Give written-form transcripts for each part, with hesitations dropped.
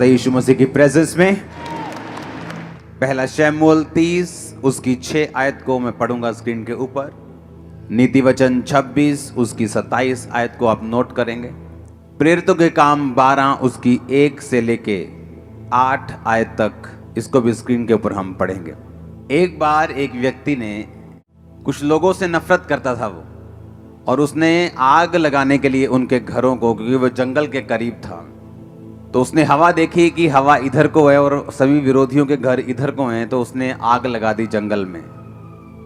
यीशु मसीह की प्रेजेंस में पहला शमूएल 30 उसकी 6 आयत को मैं पढ़ूंगा स्क्रीन के ऊपर। नीति वचन 26 उसकी 27 आयत को आप नोट करेंगे। प्रेरितों के काम 12 उसकी 1 से लेके 8 आयत तक, इसको भी स्क्रीन के ऊपर हम पढ़ेंगे। एक बार एक व्यक्ति ने, कुछ लोगों से नफरत करता था वो, और उसने आग लगाने के लिए उनके घरों को, क्योंकि वो जंगल के करीब था, तो उसने हवा देखी कि हवा इधर को है और सभी विरोधियों के घर इधर को हैं, तो उसने आग लगा दी जंगल में।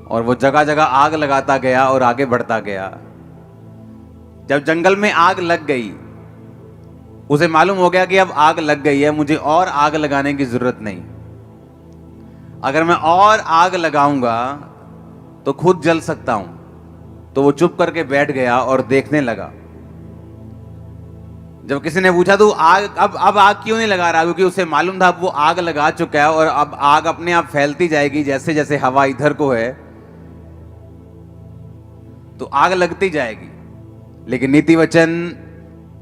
और वो जगह जगह आग लगाता गया और आगे बढ़ता गया। जब जंगल में आग लग गई, उसे मालूम हो गया कि अब आग लग गई है, मुझे और आग लगाने की जरूरत नहीं। अगर मैं और आग लगाऊंगा तो खुद जल सकता हूं। तो वो चुप करके बैठ गया और देखने लगा। जब किसी ने पूछा तो अब आग क्यों नहीं लगा रहा, क्योंकि उसे मालूम था अब वो आग लगा चुका है और अब आग अपने आप फैलती जाएगी। जैसे जैसे हवा इधर को है तो आग लगती जाएगी। लेकिन नीति वचन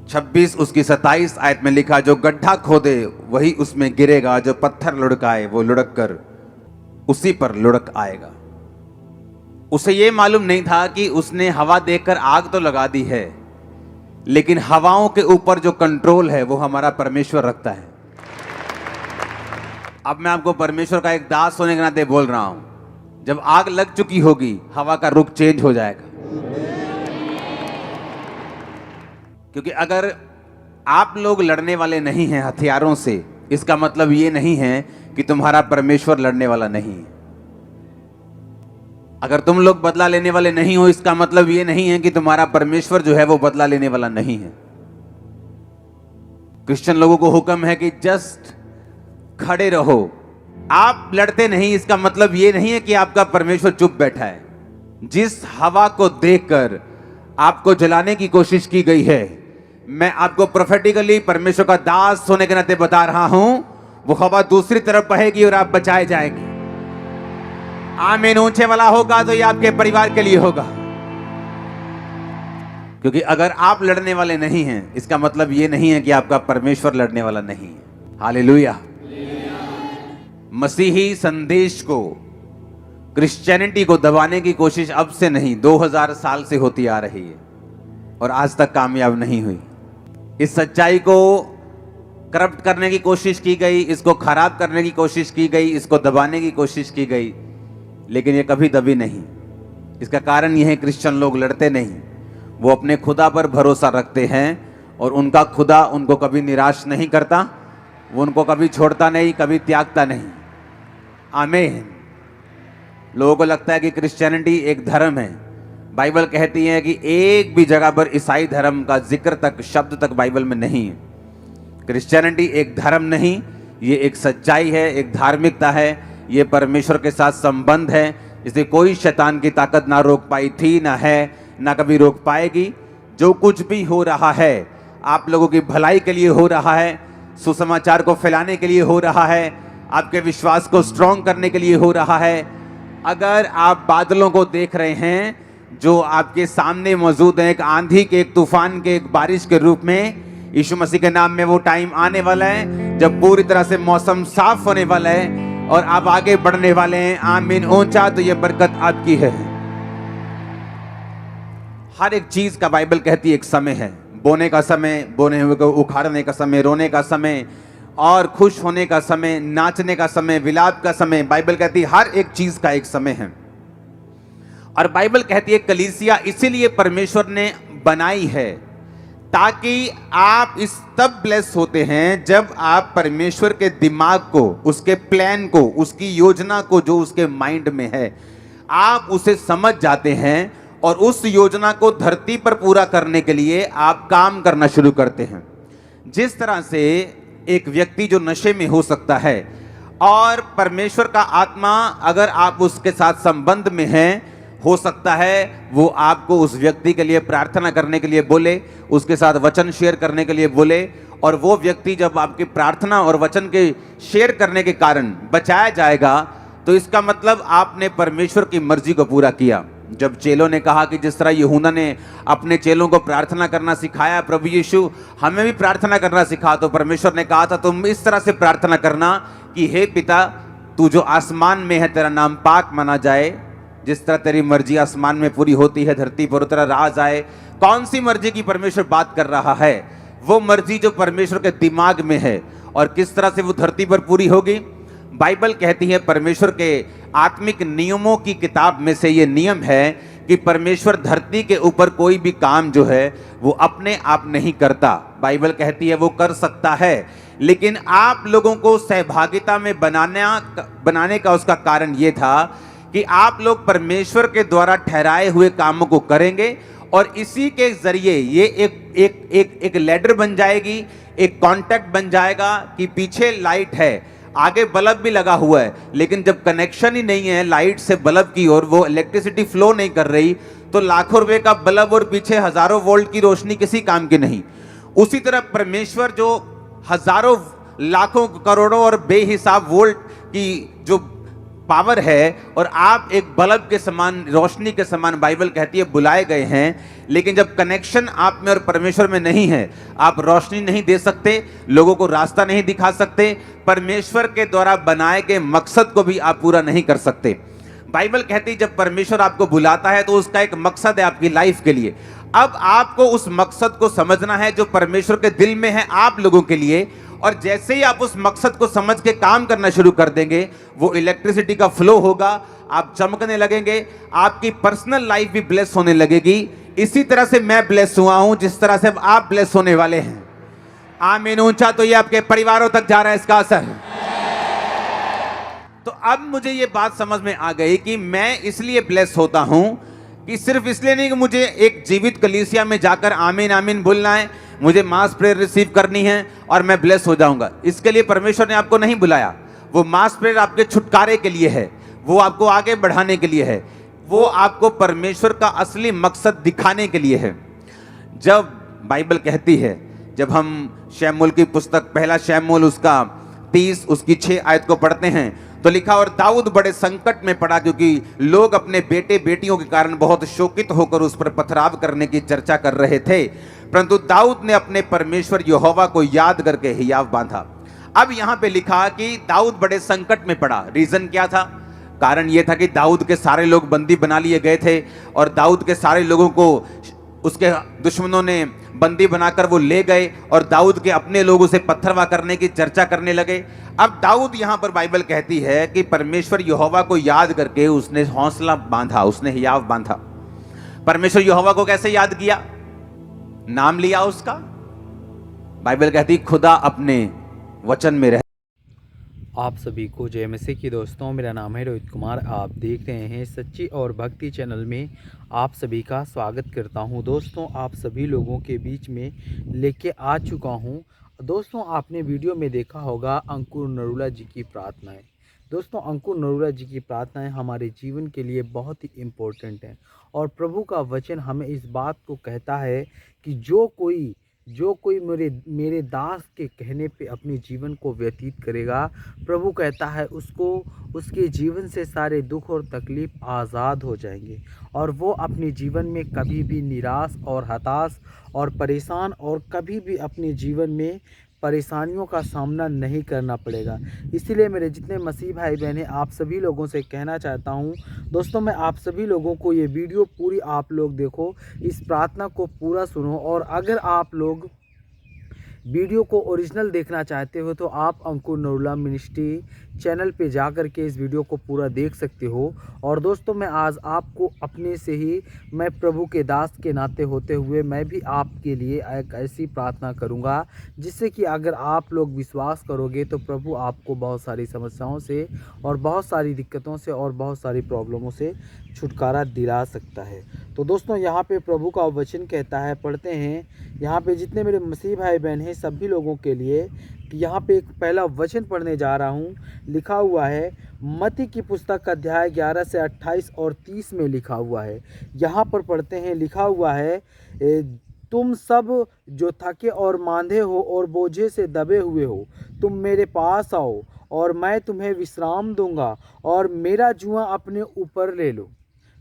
26 उसकी 27 आयत में लिखा, जो गड्ढा खोदे वही उसमें गिरेगा, जो पत्थर लुढ़काए वो लुढ़क कर उसी पर लुढ़क आएगा। उसे यह मालूम नहीं था कि उसने हवा देखकर आग तो लगा दी है, लेकिन हवाओं के ऊपर जो कंट्रोल है वो हमारा परमेश्वर रखता है। अब मैं आपको परमेश्वर का एक दास होने के नाते बोल रहा हूं, जब आग लग चुकी होगी हवा का रुख चेंज हो जाएगा। क्योंकि अगर आप लोग लड़ने वाले नहीं हैं हथियारों से, इसका मतलब ये नहीं है कि तुम्हारा परमेश्वर लड़ने वाला नहीं है। अगर तुम लोग बदला लेने वाले नहीं हो, इसका मतलब यह नहीं है कि तुम्हारा परमेश्वर जो है वो बदला लेने वाला नहीं है। क्रिश्चियन लोगों को हुक्म है कि जस्ट खड़े रहो। आप लड़ते नहीं, इसका मतलब यह नहीं है कि आपका परमेश्वर चुप बैठा है। जिस हवा को देखकर आपको जलाने की कोशिश की गई है, मैं आपको प्रोफेटिकली परमेश्वर का दास होने के नाते बता रहा हूं, वो हवा दूसरी तरफ बहेगी और आप बचाए जाएंगे। आमीन ऊंचे वाला होगा तो ये आपके परिवार के लिए होगा। क्योंकि अगर आप लड़ने वाले नहीं हैं, इसका मतलब ये नहीं है कि आपका परमेश्वर लड़ने वाला नहीं है। हालेलुया। मसीही संदेश को, क्रिश्चियनिटी को दबाने की कोशिश अब से नहीं, 2000 साल से होती आ रही है और आज तक कामयाब नहीं हुई। इस सच्चाई को करप्ट करने की कोशिश की गई, इसको खराब करने की कोशिश की गई, इसको दबाने की कोशिश की गई, लेकिन ये कभी दबी नहीं। इसका कारण यह है क्रिश्चियन लोग लड़ते नहीं, वो अपने खुदा पर भरोसा रखते हैं और उनका खुदा उनको कभी निराश नहीं करता, वो उनको कभी छोड़ता नहीं, कभी त्यागता नहीं। आमीन। लोगों को लगता है कि क्रिश्चियनिटी एक धर्म है। बाइबल कहती है कि एक भी जगह पर ईसाई धर्म का जिक्र तक, शब्द तक बाइबल में नहीं है। क्रिश्चियनिटी एक धर्म नहीं, ये एक सच्चाई है, एक धार्मिकता है, ये परमेश्वर के साथ संबंध है। इसे कोई शैतान की ताकत ना रोक पाई थी, ना है, ना कभी रोक पाएगी। जो कुछ भी हो रहा है आप लोगों की भलाई के लिए हो रहा है, सुसमाचार को फैलाने के लिए हो रहा है, आपके विश्वास को स्ट्रॉन्ग करने के लिए हो रहा है। अगर आप बादलों को देख रहे हैं जो आपके सामने मौजूद है, एक आंधी के, एक तूफान के, एक बारिश के रूप में, यीशु मसीह के नाम में वो टाइम आने वाला है जब पूरी तरह से मौसम साफ होने वाला है और आप आगे बढ़ने वाले हैं। आमीन ऊंचा, तो ये बरकत आपकी है। हर एक चीज का बाइबल कहती है एक समय है। बोने का समय, बोने हुए को उखाड़ने का समय, रोने का समय और खुश होने का समय, नाचने का समय, विलाप का समय। बाइबल कहती है हर एक चीज का एक समय है। और बाइबल कहती है कलीसिया इसीलिए परमेश्वर ने बनाई है ताकि आप इस तब ब्लेस होते हैं जब आप परमेश्वर के दिमाग को, उसके प्लान को, उसकी योजना को, जो उसके माइंड में है, आप उसे समझ जाते हैं और उस योजना को धरती पर पूरा करने के लिए आप काम करना शुरू करते हैं। जिस तरह से एक व्यक्ति जो नशे में हो सकता है और परमेश्वर का आत्मा अगर आप उसके साथ संबंध में हैं, हो सकता है वो आपको उस व्यक्ति के लिए प्रार्थना करने के लिए बोले, उसके साथ वचन शेयर करने के लिए बोले, और वो व्यक्ति जब आपकी प्रार्थना और वचन के शेयर करने के कारण बचाया जाएगा, तो इसका मतलब आपने परमेश्वर की मर्जी को पूरा किया। जब चेलों ने कहा कि जिस तरह यूहन्ना ने अपने चेलों को प्रार्थना करना सिखाया, प्रभु यीशु हमें भी प्रार्थना करना सिखा, तो परमेश्वर ने कहा था तुम इस तरह से प्रार्थना करना कि हे पिता, तू जो आसमान में है तेरा नाम पाक माना जाए, जिस तरह तेरी मर्जी आसमान में पूरी होती है धरती पर उतना राज आए। कौन सी मर्जी की परमेश्वर बात कर रहा है? वो मर्जी जो परमेश्वर के दिमाग में है, और किस तरह से वो धरती पर पूरी होगी। बाइबल कहती है, परमेश्वर के आत्मिक नियमों की किताब में से ये नियम है कि परमेश्वर धरती के ऊपर कोई भी काम जो है वो अपने आप नहीं करता। बाइबल कहती है वो कर सकता है, लेकिन आप लोगों को सहभागिता में बनाने का उसका कारण ये था कि आप लोग परमेश्वर के द्वारा ठहराए हुए कामों को करेंगे, और इसी के जरिए ये एक लैडर बन जाएगी, एक कांटेक्ट बन जाएगा कि पीछे लाइट है, आगे बल्ब भी लगा हुआ है, लेकिन जब कनेक्शन ही नहीं है लाइट से बल्ब की ओर, वो इलेक्ट्रिसिटी फ्लो नहीं कर रही, तो लाखों रुपए का बल्ब और पीछे हजारों वोल्ट की रोशनी किसी काम की नहीं। उसी तरह परमेश्वर जो हजारों लाखों करोड़ों और बेहिसाब वोल्ट की जो पावर है, और आप एक बल्ब के समान, रोशनी के समान बाइबल कहती है बुलाए गए हैं, लेकिन जब कनेक्शन आप में और परमेश्वर में नहीं है, आप रोशनी नहीं दे सकते, लोगों को रास्ता नहीं दिखा सकते, परमेश्वर के द्वारा बनाए गए मकसद को भी आप पूरा नहीं कर सकते। बाइबल कहती है जब परमेश्वर आपको बुलाता है तो उसका एक मकसद है आपकी लाइफ के लिए। अब आपको उस मकसद को समझना है जो परमेश्वर के दिल में है आप लोगों के लिए, और जैसे ही आप उस मकसद को समझ के काम करना शुरू कर देंगे, वो इलेक्ट्रिसिटी का फ्लो होगा, आप चमकने लगेंगे, आपकी पर्सनल लाइफ भी ब्लेस होने लगेगी। इसी तरह से मैं ब्लेस हुआ हूं, जिस तरह से अब आप ब्लेस होने वाले हैं। आमीन ऊंचा तो ये आपके परिवारों तक जा रहा है इसका असर। तो अब मुझे ये बात समझ में आ गई कि मैं इसलिए ब्लेस होता हूं कि सिर्फ इसलिए नहीं कि मुझे एक जीवित कलीसिया में जाकर आमीन आमीन बोलना है, मुझे मास प्रेयर रिसीव करनी है और मैं ब्लेस हो जाऊंगा। इसके लिए परमेश्वर ने आपको नहीं बुलाया। वो मास प्रेयर आपके छुटकारे के लिए है, वो आपको आगे बढ़ाने के लिए है, वो आपको परमेश्वर का असली मकसद दिखाने के लिए है। जब बाइबल कहती है, जब हम शमूएल की पुस्तक पहला शमूएल उसका 30 उसकी 6 आयत को पढ़ते हैं तो लिखा, और दाऊद बड़े संकट में पड़ा क्योंकि लोग अपने बेटे बेटियों के कारण बहुत शोकित होकर उस पर पथराव करने की चर्चा कर रहे थे, परंतु दाऊद ने अपने परमेश्वर यहोवा को याद करके हियाव बांधा। अब यहां पे लिखा कि दाऊद बड़े संकट में पड़ा। रीजन क्या था? कारण यह था कि दाऊद के सारे लोग बंदी बना लिए गए थे, और दाऊद के सारे लोगों को उसके दुश्मनों ने बंदी बनाकर वो ले गए, और दाऊद के अपने लोग उसे पत्थरवा करने की चर्चा करने लगे। अब दाऊद यहां पर बाइबल कहती है कि परमेश्वर यहोवा को याद करके उसने हौसला बांधा, उसने हियाव बांधा। परमेश्वर यहोवा को कैसे याद किया? नाम लिया उसका। बाइबल कहती खुदा अपने वचन में रह। आप सभी को जय मसीह की दोस्तों, मेरा नाम है रोहित कुमार। आप देख रहे हैं सच्ची और भक्ति चैनल में आप सभी का स्वागत करता हूं। दोस्तों, आप सभी लोगों के बीच में लेके आ चुका हूं। दोस्तों, आपने वीडियो में देखा होगा अंकुर नरूला जी की प्रार्थनाएं। दोस्तों, अंकुर नरूला जी की प्रार्थनाएं हमारे जीवन के लिए बहुत ही इम्पोर्टेंट हैं, और प्रभु का वचन हमें इस बात को कहता है कि जो कोई मेरे दास के कहने पे अपने जीवन को व्यतीत करेगा, प्रभु कहता है उसको उसके जीवन से सारे दुख और तकलीफ आज़ाद हो जाएंगे, और वो अपने जीवन में कभी भी निराश और हताश और परेशान और कभी भी अपने जीवन में परेशानियों का सामना नहीं करना पड़ेगा। इसीलिए मेरे जितने मसीह भाई बहन हैं, आप सभी लोगों से कहना चाहता हूं, दोस्तों, मैं आप सभी लोगों को ये वीडियो पूरी आप लोग देखो, इस प्रार्थना को पूरा सुनो, और अगर आप लोग वीडियो को ओरिजिनल देखना चाहते हो तो आप अंकुर नरूला मिनिस्ट्री चैनल पे जा कर के इस वीडियो को पूरा देख सकते हो। और दोस्तों, मैं आज आपको अपने से ही, मैं प्रभु के दास के नाते होते हुए मैं भी आपके लिए एक ऐसी प्रार्थना करूंगा जिससे कि अगर आप लोग विश्वास करोगे तो प्रभु आपको बहुत सारी समस्याओं से और बहुत सारी दिक्कतों से और बहुत सारी प्रॉब्लमों से छुटकारा दिला सकता है। तो दोस्तों, यहाँ पे प्रभु का वचन कहता है, पढ़ते हैं यहाँ पे जितने मेरे मसीह भाई बहन हैं सभी लोगों के लिए, कि यहाँ पे एक पहला वचन पढ़ने जा रहा हूँ। लिखा हुआ है मत्ती की पुस्तक अध्याय 11 से 28 और 30 में लिखा हुआ है। यहाँ पर पढ़ते हैं, लिखा हुआ है, तुम सब जो थके और मांदे हो और बोझे से दबे हुए हो, तुम मेरे पास आओ और मैं तुम्हें विश्राम दूंगा, और मेरा जुआ अपने ऊपर ले लो।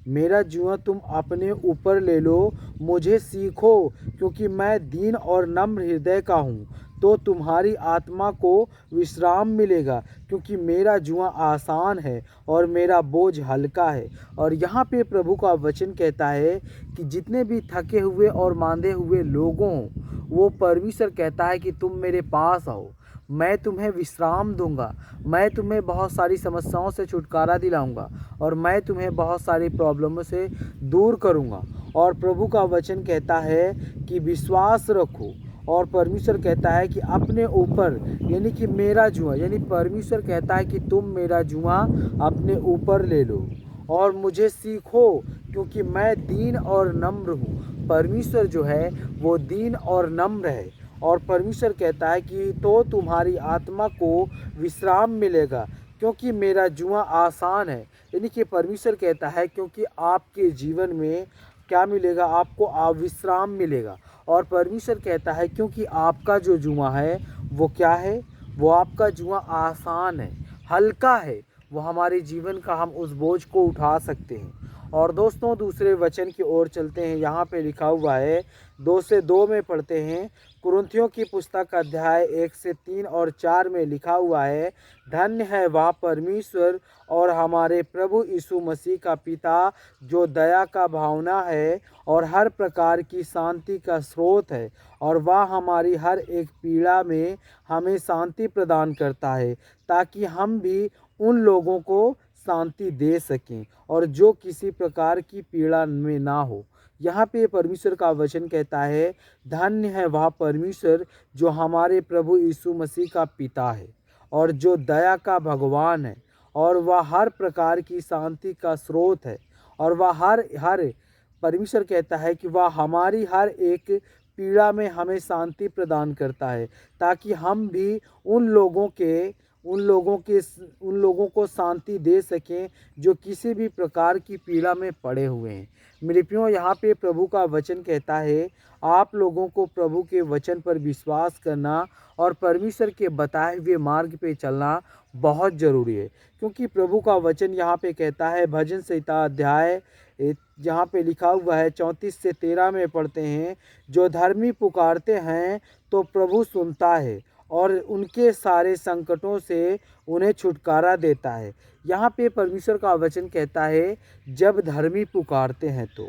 मेरा जुआ तुम अपने ऊपर ले लो, मुझे सीखो, क्योंकि मैं दीन और नम्र हृदय का हूँ, तो तुम्हारी आत्मा को विश्राम मिलेगा, क्योंकि मेरा जुआ आसान है और मेरा बोझ हल्का है। और यहाँ पे प्रभु का वचन कहता है कि जितने भी थके हुए और मांदे हुए लोगों, वो परमेश्वर कहता है कि तुम मेरे पास आओ, मैं तुम्हें विश्राम दूंगा, मैं तुम्हें बहुत सारी समस्याओं से छुटकारा दिलाऊंगा और मैं तुम्हें बहुत सारी प्रॉब्लमों से दूर करूंगा। और प्रभु का वचन कहता है कि विश्वास रखो, और परमेश्वर कहता है कि अपने ऊपर, यानी कि मेरा जुआ, यानी परमेश्वर कहता है कि तुम मेरा जुआ अपने ऊपर ले लो और मुझे सीखो, क्योंकि मैं दीन और नम्र हूँ। परमेश्वर जो है वो दीन और नम्र है, और परमेश्वर कहता है कि तो तुम्हारी आत्मा को विश्राम मिलेगा, क्योंकि मेरा जुआ आसान है। यानी कि परमेश्वर कहता है क्योंकि आपके जीवन में क्या मिलेगा, आपको विश्राम मिलेगा। और परमेश्वर कहता है क्योंकि आपका जो जुआ है वो क्या है, वो आपका जुआ आसान है, हल्का है, वो हमारे जीवन का हम उस बोझ को उठा सकते हैं। और दोस्तों दूसरे वचन की ओर चलते हैं। यहाँ पे लिखा हुआ है 2 से 2 में पढ़ते हैं। कुरिन्थियों की पुस्तक अध्याय 1 से 3 और 4 में लिखा हुआ है, धन्य है वह परमेश्वर और हमारे प्रभु यीशु मसीह का पिता, जो दया का भावना है और हर प्रकार की शांति का स्रोत है, और वह हमारी हर एक पीड़ा में हमें शांति प्रदान करता है, ताकि हम भी उन लोगों को शांति दे सकें और जो किसी प्रकार की पीड़ा में ना हो। यहाँ पे परमेश्वर का वचन कहता है, धन्य है वह परमेश्वर जो हमारे प्रभु यीशु मसीह का पिता है और जो दया का भगवान है, और वह हर प्रकार की शांति का स्रोत है, और वह हर परमेश्वर कहता है कि वह हमारी हर एक पीड़ा में हमें शांति प्रदान करता है, ताकि हम भी उन लोगों को शांति दे सकें जो किसी भी प्रकार की पीड़ा में पड़े हुए हैं। मेरे प्रियो, यहाँ पे प्रभु का वचन कहता है आप लोगों को प्रभु के वचन पर विश्वास करना और परमेश्वर के बताए हुए मार्ग पे चलना बहुत ज़रूरी है, क्योंकि प्रभु का वचन यहाँ पे कहता है, भजन संहिता अध्याय जहाँ पे लिखा हुआ है 34 से 13 में पढ़ते हैं, जो धर्मी पुकारते हैं तो प्रभु सुनता है और उनके सारे संकटों से उन्हें छुटकारा देता है। यहाँ पे परमेश्वर का वचन कहता है जब धर्मी पुकारते हैं तो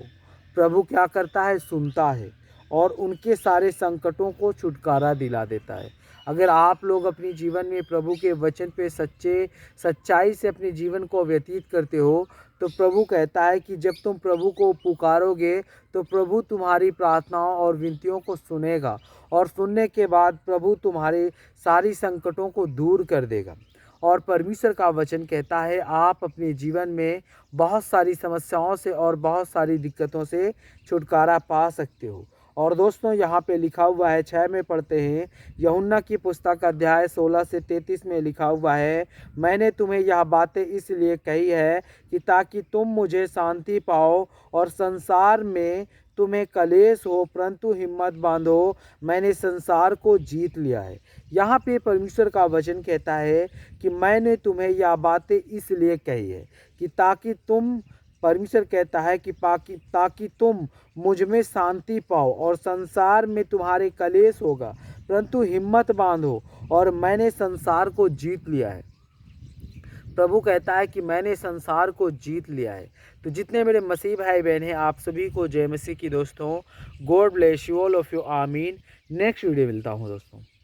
प्रभु क्या करता है, सुनता है और उनके सारे संकटों को छुटकारा दिला देता है। अगर आप लोग अपने जीवन में प्रभु के वचन पे सच्चाई से अपने जीवन को व्यतीत करते हो, तो प्रभु कहता है कि जब तुम प्रभु को पुकारोगे तो प्रभु तुम्हारी प्रार्थनाओं और विनतियों को सुनेगा, और सुनने के बाद प्रभु तुम्हारे सारी संकटों को दूर कर देगा। और परमेश्वर का वचन कहता है आप अपने जीवन में बहुत सारी समस्याओं से और बहुत सारी दिक्कतों से छुटकारा पा सकते हो। और दोस्तों यहाँ पे लिखा हुआ है 6 में पढ़ते हैं, यूहन्ना की पुस्तक अध्याय 16 से 33 में लिखा हुआ है, मैंने तुम्हें यह बातें इसलिए कही है कि ताकि तुम मुझे शांति पाओ, और संसार में तुम्हें कलेश हो, परंतु हिम्मत बांधो, मैंने संसार को जीत लिया है। यहाँ पे परमेश्वर का वचन कहता है कि मैंने तुम्हें यह बातें इसलिए कही है कि ताकि तुम, परमेश्वर कहता है कि ताकि तुम मुझ में शांति पाओ, और संसार में तुम्हारे कलेश होगा, परंतु हिम्मत बांधो और मैंने संसार को जीत लिया है। प्रभु कहता है कि मैंने संसार को जीत लिया है। तो जितने मेरे मसीह भाई बहन हैं, आप सभी को जय मसीह की दोस्तों। God bless you all of you, आमीन। नेक्स्ट वीडियो मिलता हूँ दोस्तों।